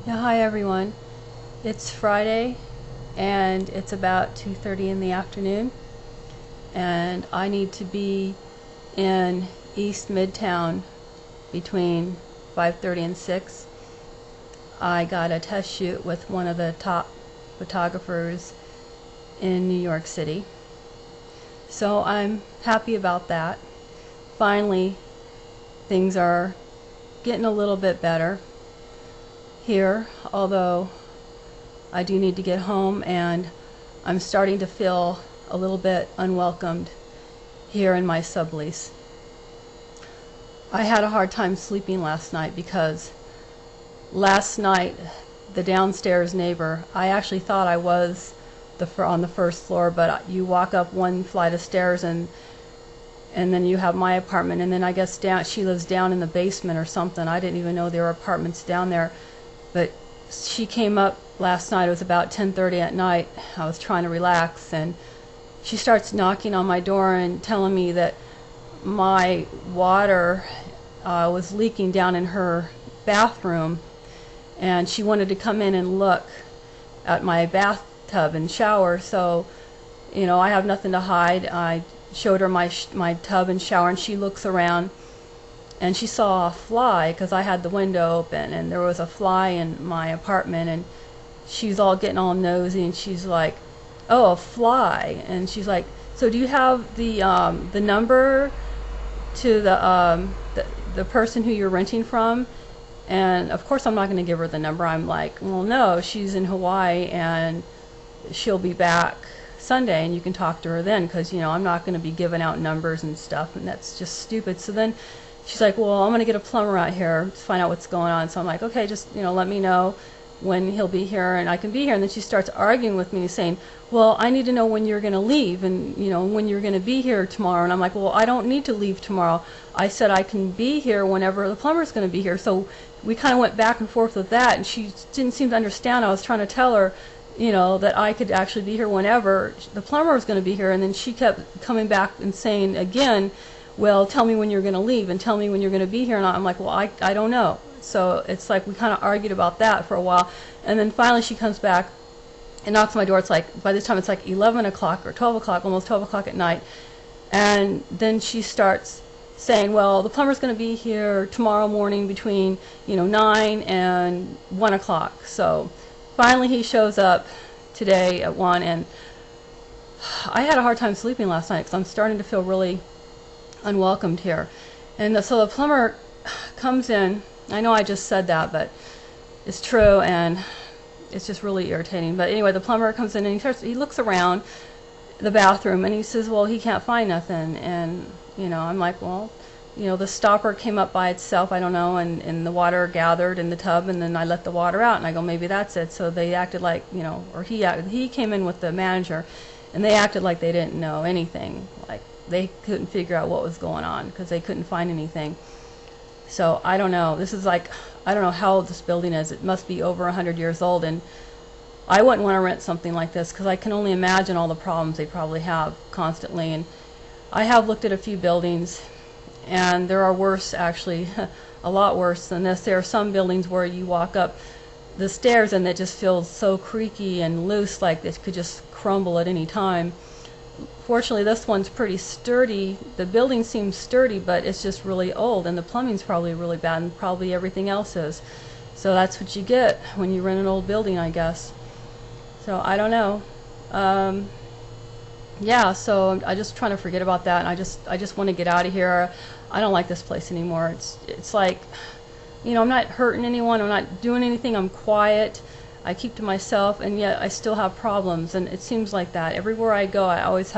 Yeah, hi everyone. It's Friday and it's about 2:30 in the afternoon and I need to be in East Midtown between 5:30 and 6. I got a test shoot with one of the top photographers in New York City. So I'm happy about that. Finally, things are getting a little bit better here, although I do need to get home and I'm starting to feel a little bit unwelcomed here in my sublease. I had a hard time sleeping last night because last night the downstairs neighbor, I actually thought I was on the first floor, but you walk up one flight of stairs and then you have my apartment, and then I guess she lives down in the basement or something. I didn't even know there were apartments down there. But she came up last night. It was about 10:30 at night. I was trying to relax, and she starts knocking on my door and telling me that my water was leaking down in her bathroom, and she wanted to come in and look at my bathtub and shower. So, I have nothing to hide. I showed her my tub and shower, and she looks around and she saw a fly because I had the window open and there was a fly in my apartment, and she's all getting all nosy and she's like, "Oh, a fly." And she's like, "So do you have the number to the person who you're renting from?" And of course I'm not going to give her the number. I'm like, "Well, no, she's in Hawaii and she'll be back Sunday and you can talk to her then, because I'm not going to be giving out numbers and stuff, and that's just stupid." So then she's like, "Well, I'm going to get a plumber out here to find out what's going on." So I'm like, "Okay, just let me know when he'll be here and I can be here." And then she starts arguing with me saying, "Well, I need to know when you're going to leave and when you're going to be here tomorrow." And I'm like, "Well, I don't need to leave tomorrow. I said I can be here whenever the plumber's going to be here." So we kind of went back and forth with that, and she didn't seem to understand. I was trying to tell her that I could actually be here whenever the plumber was going to be here, and then she kept coming back and saying again, "Well, tell me when you're going to leave and tell me when you're going to be here." And I'm like, "Well, I don't know." So it's like we kind of argued about that for a while, and then finally she comes back and knocks on my door. It's like, by this time it's like 11 o'clock or 12 o'clock, almost 12 o'clock at night, and then she starts saying, "Well, the plumber's going to be here tomorrow morning between 9 and 1 o'clock. So finally he shows up today at 1, and I had a hard time sleeping last night because I'm starting to feel really unwelcomed here. And so the plumber comes in. I know I just said that, but it's true, and it's just really irritating. But anyway, the plumber comes in and he looks around the bathroom and he says, "Well, he can't find nothing." And I'm like, "Well, the stopper came up by itself, I don't know, and the water gathered in the tub, and then I let the water out." And I go, "Maybe that's it." So they acted like, or he came in with the manager, and they acted like they didn't know anything, like they couldn't figure out what was going on because they couldn't find anything. So I don't know. This is like, I don't know how old this building is. It must be over 100 years old, and I wouldn't want to rent something like this because I can only imagine all the problems they probably have constantly. And I have looked at a few buildings, and there are worse, actually, a lot worse than this. There are some buildings where you walk up the stairs and it just feels so creaky and loose, like it could just crumble at any time. Fortunately, this one's pretty sturdy. The building seems sturdy, but it's just really old, and the plumbing's probably really bad, and probably everything else is. So that's what you get when you rent an old building, I guess. So I don't know. Yeah, so I just trying to forget about that, and I just want to get out of here. I don't like this place anymore. It's like, I'm not hurting anyone. I'm not doing anything. I'm quiet. I keep to myself, and yet I still have problems, and it seems like that everywhere I go.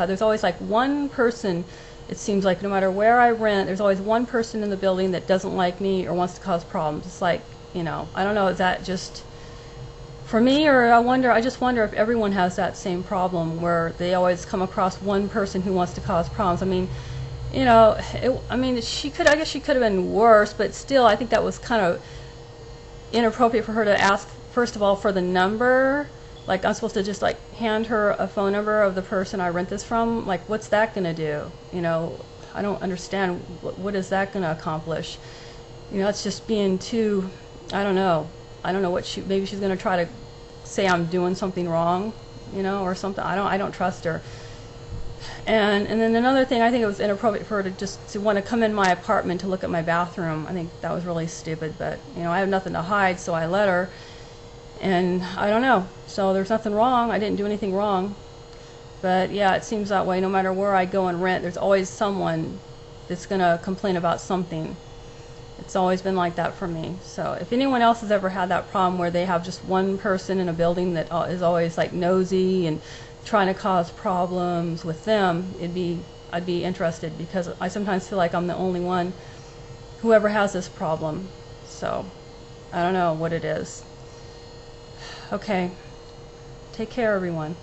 There's always like one person. It seems like no matter where I rent, there's always one person in the building that doesn't like me or wants to cause problems. It's like, I don't know, is that just for me, or I just wonder if everyone has that same problem where they always come across one person who wants to cause problems. I mean, I guess she could have been worse, but still, I think that was kind of inappropriate for her to ask, first of all, for the number. Like, I'm supposed to just like hand her a phone number of the person I rent this from. Like, what's that going to do? I don't understand. What is that going to accomplish? It's just being too, I don't know. I don't know what maybe she's going to try to say I'm doing something wrong, you know, or something. I don't trust her. And then another thing, I think it was inappropriate for her to want to come in my apartment to look at my bathroom. I think that was really stupid, but you know, I have nothing to hide, so I let her. And I don't know. So there's nothing wrong. I didn't do anything wrong. But yeah, it seems that way. No matter where I go and rent, there's always someone that's going to complain about something. It's always been like that for me. So if anyone else has ever had that problem where they have just one person in a building that is always like nosy and trying to cause problems with them, I'd be interested, because I sometimes feel like I'm the only one who ever has this problem. So I don't know what it is. Okay. Take care, everyone.